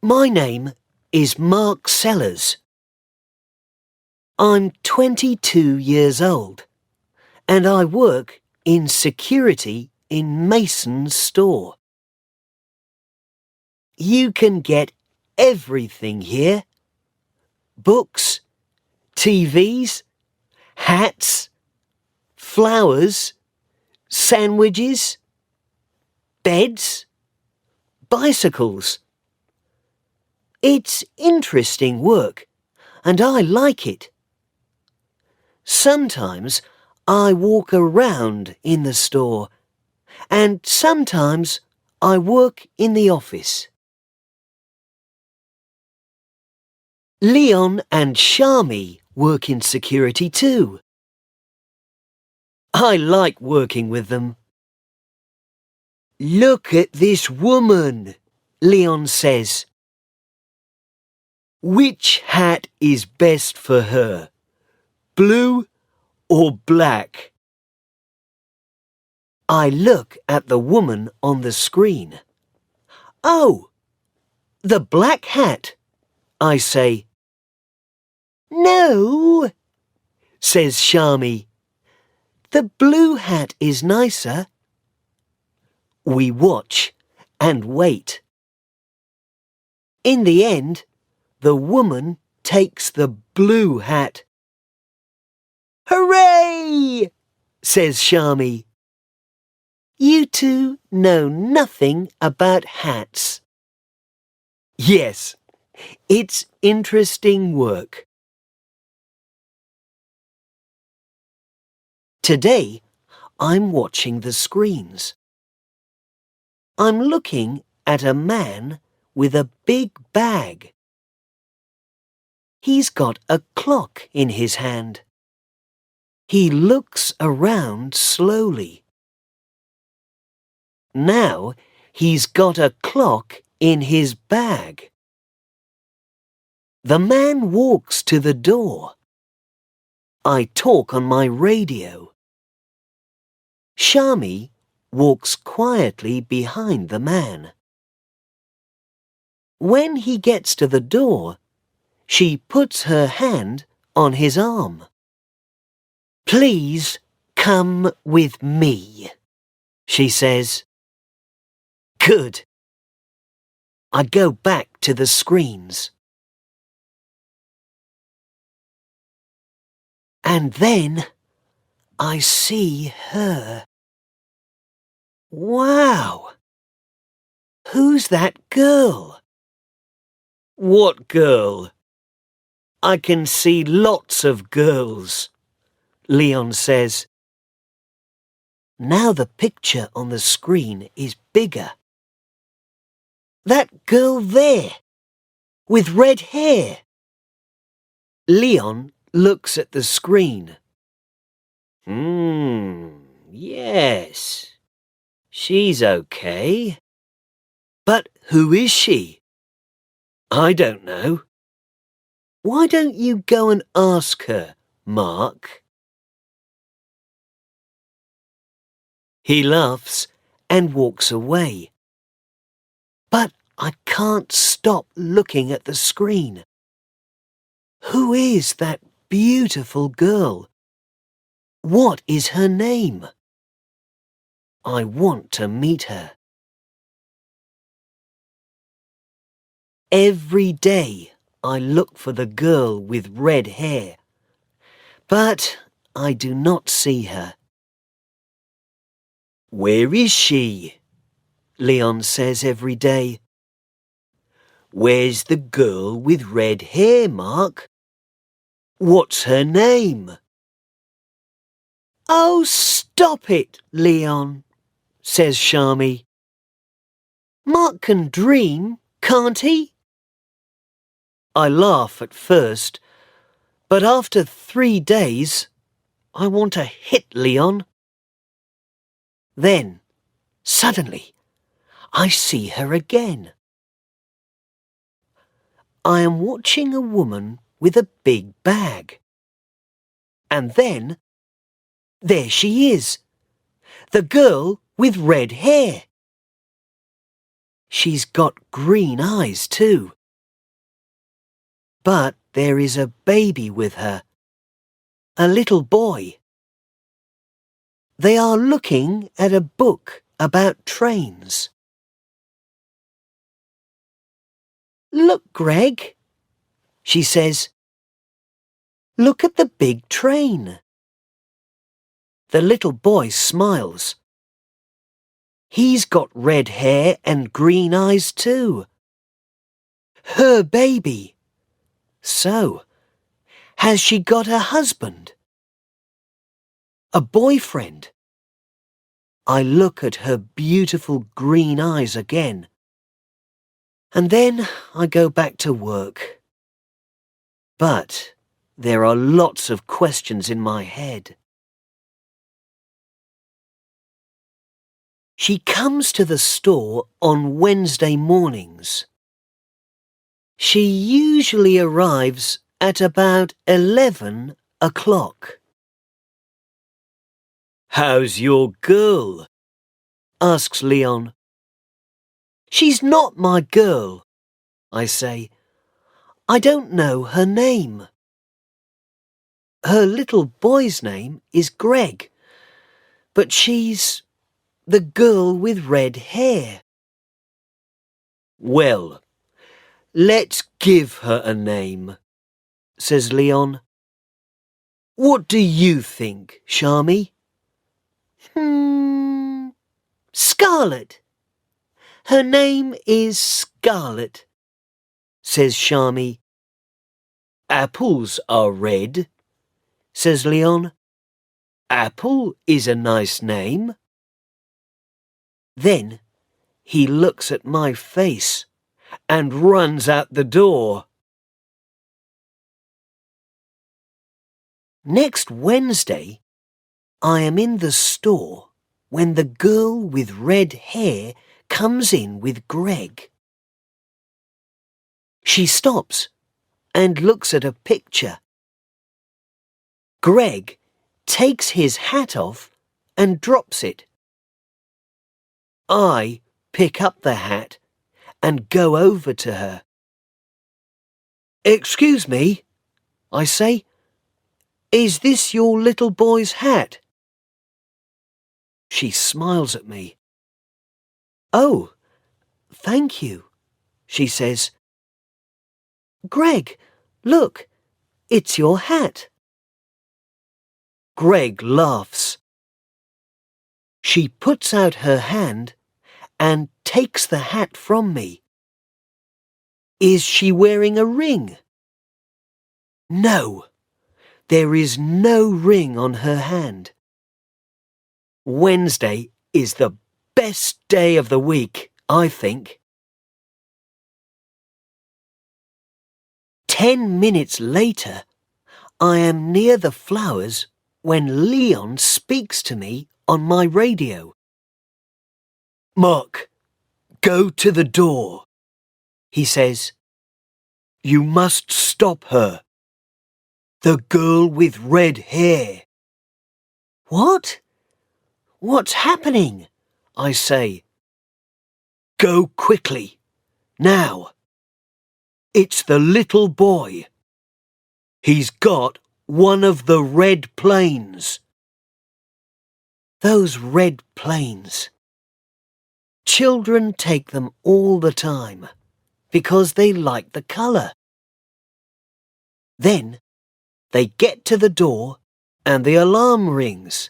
My name is Mark Sellers. I'm 22 years old and I work in security in Mason's store. You can get everything here. Books, TVs, hats, flowers, sandwiches, beds, bicycles. It's interesting work and I like it. Sometimes I walk around in the store and sometimes I work in the office. Leon and Shami work in security too. I like working with them. Look at this woman, Leon says. Which hat is best for her, blue or black? I look at the woman on the screen. Oh, the black hat, I say. No, says Shami. The blue hat is nicer. We watch and wait. In the end, the woman takes the blue hat. Hooray! Says Shami. You two know nothing about hats. Yes, it's interesting work. Today, I'm watching the screens. I'm looking at a man with a big bag. He's got a clock in his hand. He looks around slowly. Now he's got a clock in his bag. The man walks to the door. I talk on my radio. Shami walks quietly behind the man. When he gets to the door, she puts her hand on his arm. Please come with me, she says. Good. I go back to the screens. And then I see her. Wow! Who's that girl? What girl? I can see lots of girls, Leon says. Now the picture on the screen is bigger. That girl there, with red hair. Leon looks at the screen. Yes. She's okay. But who is she? I don't know. Why don't you go and ask her, Mark? He laughs and walks away. But I can't stop looking at the screen. Who is that beautiful girl? What is her name? I want to meet her. Every day I look for the girl with red hair, but I do not see her. Where is she? Leon says every day. Where's the girl with red hair, Mark? What's her name? Oh, stop it, Leon, says Shami. Mark can dream, can't he? I laugh at first, but after 3 days, I want to hit Leon. Then, suddenly, I see her again. I am watching a woman with a big bag. And then, there she is, the girl with red hair. She's got green eyes too. But there is a baby with her, a little boy. They are looking at a book about trains. "Look, Greg," she says. "Look at the big train." The little boy smiles. He's got red hair and green eyes too. Her baby. So, has she got a husband? A boyfriend? I look at her beautiful green eyes again. And then I go back to work. But there are lots of questions in my head. She comes to the store on Wednesday mornings. She usually arrives at about 11 o'clock. "How's your girl?" asks Leon. "She's not my girl," I say. "I don't know her name." Her little boy's name is Greg, but she's the girl with red hair. "Well, let's give her a name," says Leon. "What do you think, Shami?" "Scarlet. Her name is Scarlet," says Shami. "Apples are red," says Leon. "Apple is a nice name." Then he looks at my face and runs out the door. Next Wednesday, I am in the store when the girl with red hair comes in with Greg. She stops and looks at a picture. Greg takes his hat off and drops it. I pick up the hat and go over to her. "Excuse me," I say. "Is this your little boy's hat?" She smiles at me. "Oh, thank you," she says. "Greg, look, it's your hat." Greg laughs. She puts out her hand and takes the hat from me. Is she wearing a ring? No, there is no ring on her hand. Wednesday is the best day of the week, I think. 10 minutes later, I am near the flowers when Leon speaks to me on my radio. "Mark, go to the door," he says. "You must stop her. The girl with red hair." "What? What's happening?" I say. "Go quickly, now. It's the little boy. He's got one of the red planes." Those red planes. Children take them all the time because they like the colour. Then they get to the door and the alarm rings.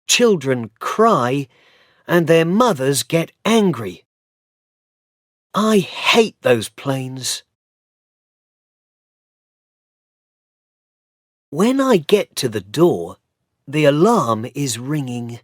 Children cry and their mothers get angry. I hate those planes. When I get to the door, the alarm is ringing.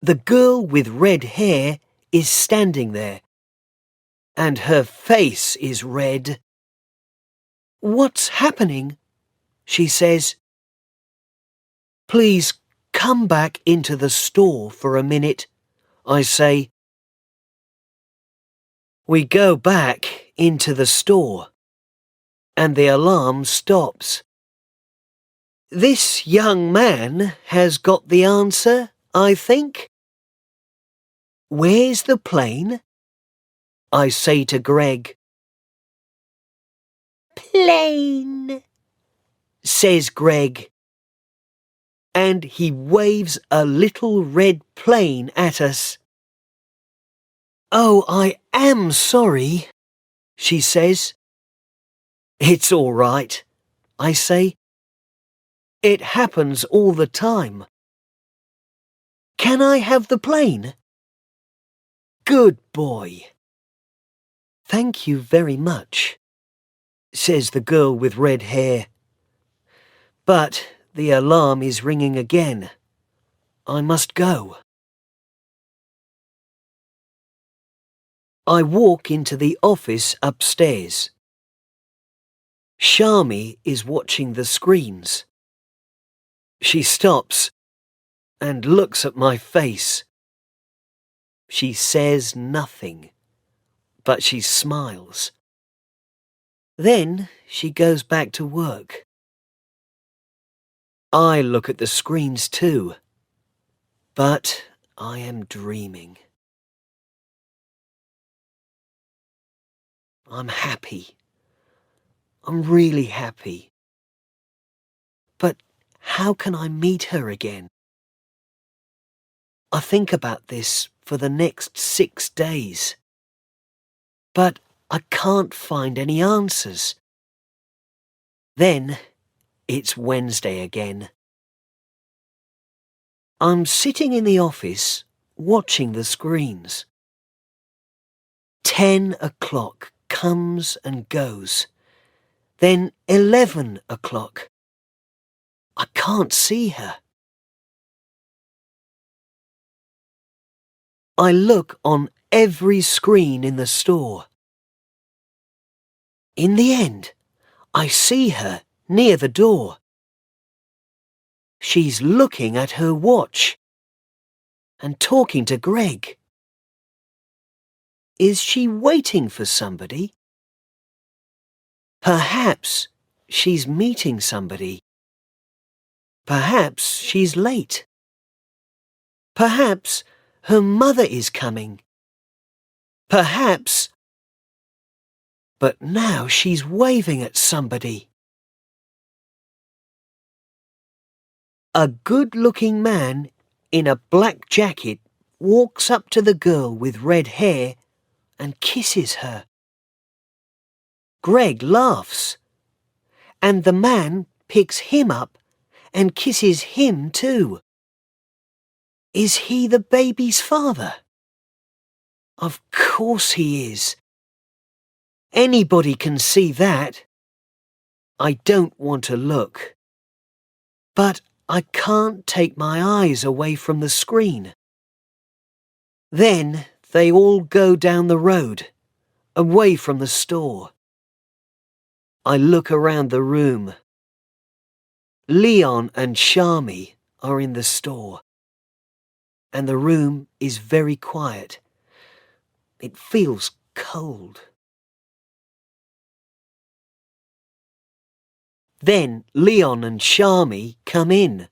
The girl with red hair is standing there, and her face is red. "What's happening?" she says. "Please come back into the store for a minute," I say. We go back into the store, and the alarm stops. This young man has got the answer, I think. Where's the plane? I say to Greg. Plane, says Greg, and he waves a little red plane at us. Oh, I am sorry, she says. It's all right, I say. It happens all the time. Can I have the plane? Good boy. Thank you very much, says the girl with red hair. But the alarm is ringing again. I must go. I walk into the office upstairs. Shami is watching the screens. She stops and looks at my face. She says nothing, but she smiles. Then she goes back to work. I look at the screens too, but I am dreaming. I'm happy. I'm really happy. But how can I meet her again? I think about this for the next 6 days. But I can't find any answers. Then it's Wednesday again. I'm sitting in the office watching the screens. 10 o'clock comes and goes. Then 11 o'clock. I can't see her. I look on every screen in the store. In the end, I see her near the door. She's looking at her watch and talking to Greg. Is she waiting for somebody? Perhaps she's meeting somebody. Perhaps she's late. Perhaps her mother is coming. Perhaps... But now she's waving at somebody. A good-looking man in a black jacket walks up to the girl with red hair and kisses her. Greg laughs, and the man picks him up and kisses him too. Is he the baby's father? Of course he is. Anybody can see that. I don't want to look. But I can't take my eyes away from the screen. Then they all go down the road, away from the store. I look around the room. Leon and Shami are in the store, and the room is very quiet. It feels cold. Then Leon and Shami come in.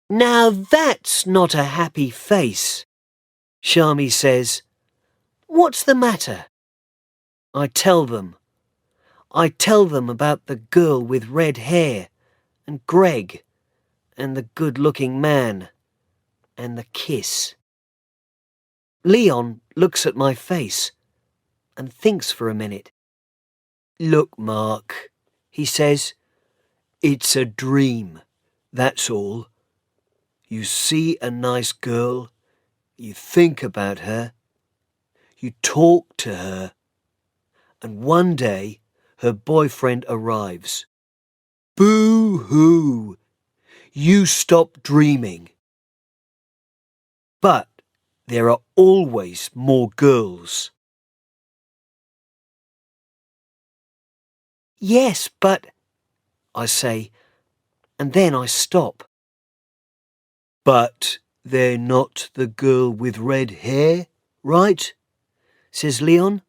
Now that's not a happy face, Shami says. What's the matter? I tell them. I tell them about the girl with red hair, and Greg, and the good-looking man, and the kiss. Leon looks at my face and thinks for a minute. Look, Mark, he says, it's a dream, that's all. You see a nice girl, you think about her, you talk to her, and one day her boyfriend arrives. Boo-hoo! You stop dreaming. But there are always more girls. Yes, but... I say, and then I stop. But they're not the girl with red hair, right? Says Leon.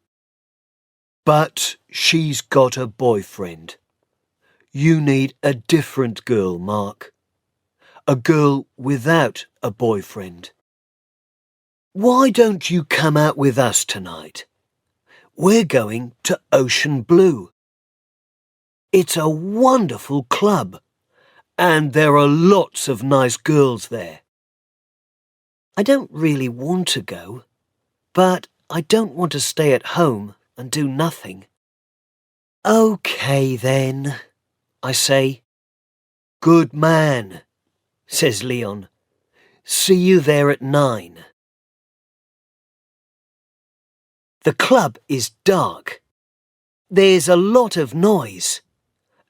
But she's got a boyfriend. You need a different girl, Mark. A girl without a boyfriend. Why don't you come out with us tonight? We're going to Ocean Blue. It's a wonderful club, and there are lots of nice girls there. I don't really want to go, but I don't want to stay at home and do nothing. OK then, I say. Good man, says Leon. See you there at 9. The club is dark. There's a lot of noise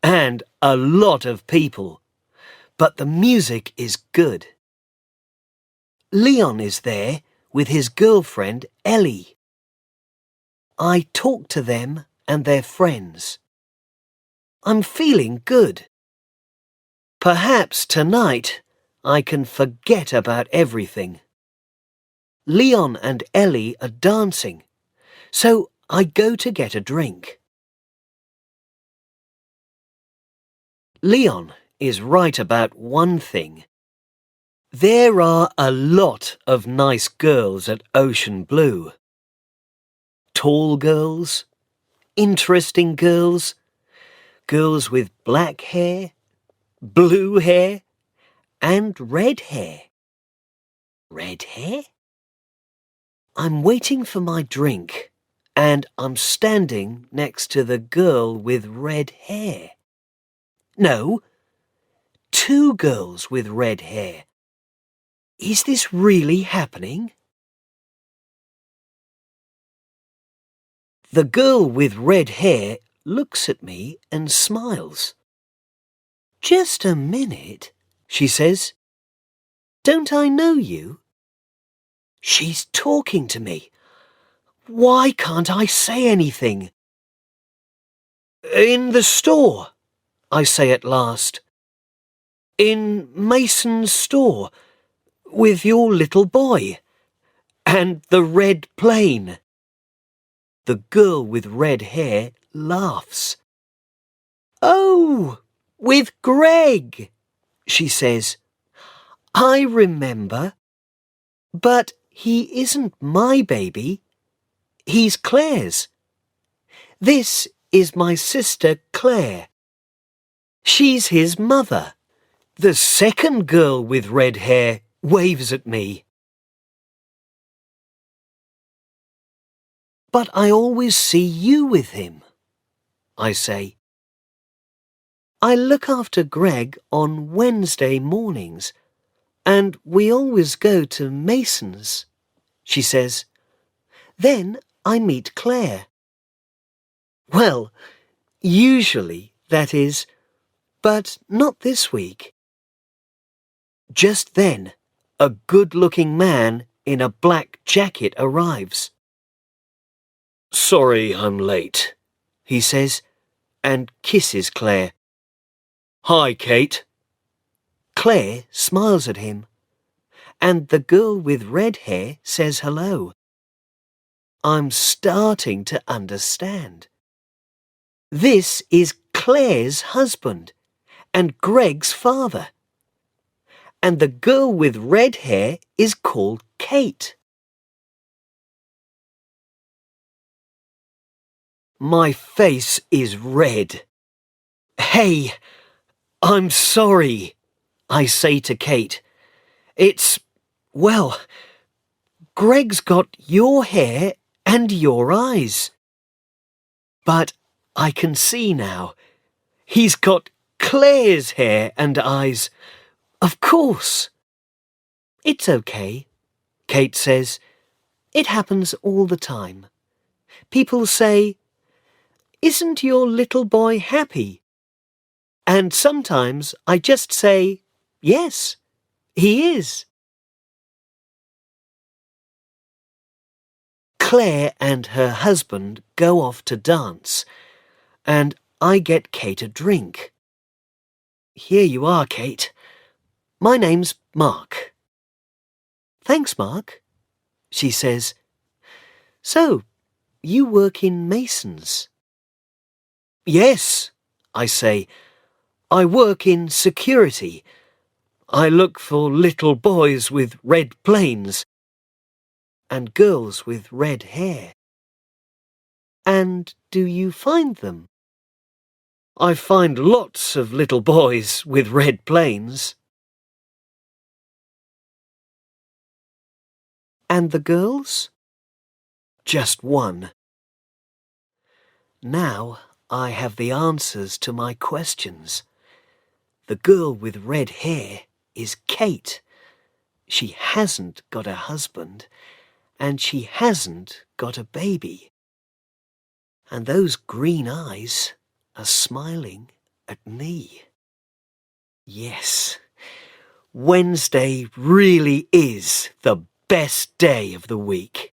and a lot of people, but the music is good. Leon is there with his girlfriend Ellie. I talk to them and their friends. I'm feeling good. Perhaps tonight I can forget about everything. Leon and Ellie are dancing, so I go to get a drink. Leon is right about one thing. There are a lot of nice girls at Ocean Blue. Tall girls, interesting girls, girls with black hair, blue hair, and red hair. Red hair? I'm waiting for my drink, and I'm standing next to the girl with red hair. No, 2 girls with red hair. Is this really happening? The girl with red hair looks at me and smiles. Just a minute, she says. Don't I know you? She's talking to me. Why can't I say anything? In the store, I say at last. In Mason's store, with your little boy, and the red plane. The girl with red hair laughs. Oh, with Greg, she says. I remember. But he isn't my baby. He's Claire's. This is my sister Claire. She's his mother. The second girl with red hair waves at me. But I always see you with him, I say. I look after Greg on Wednesday mornings, and we always go to Mason's, she says. Then I meet Claire. Well, usually, that is, but not this week. Just then, a good-looking man in a black jacket arrives. Sorry I'm late, he says, and kisses Claire. Hi, Kate. Claire smiles at him, and the girl with red hair says hello. I'm starting to understand. This is Claire's husband and Greg's father. And the girl with red hair is called Kate. My face is red. Hey, I'm sorry, I say to Kate. Well, Greg's got your hair and your eyes. But I can see now. He's got Claire's hair and eyes. Of course. It's okay, Kate says. It happens all the time. People say, isn't your little boy happy? And sometimes I just say, yes, he is. Claire and her husband go off to dance, and I get Kate a drink. Here you are, Kate. My name's Mark. Thanks, Mark, she says. So, you work in Mason's? Yes, I say. I work in security. I look for little boys with red planes. and girls with red hair. And do you find them? I find lots of little boys with red planes. And the girls? Just one. Now I have the answers to my questions. The girl with red hair is Kate. She hasn't got a husband, and she hasn't got a baby. And those green eyes are smiling at me. Yes, Wednesday really is the best day of the week.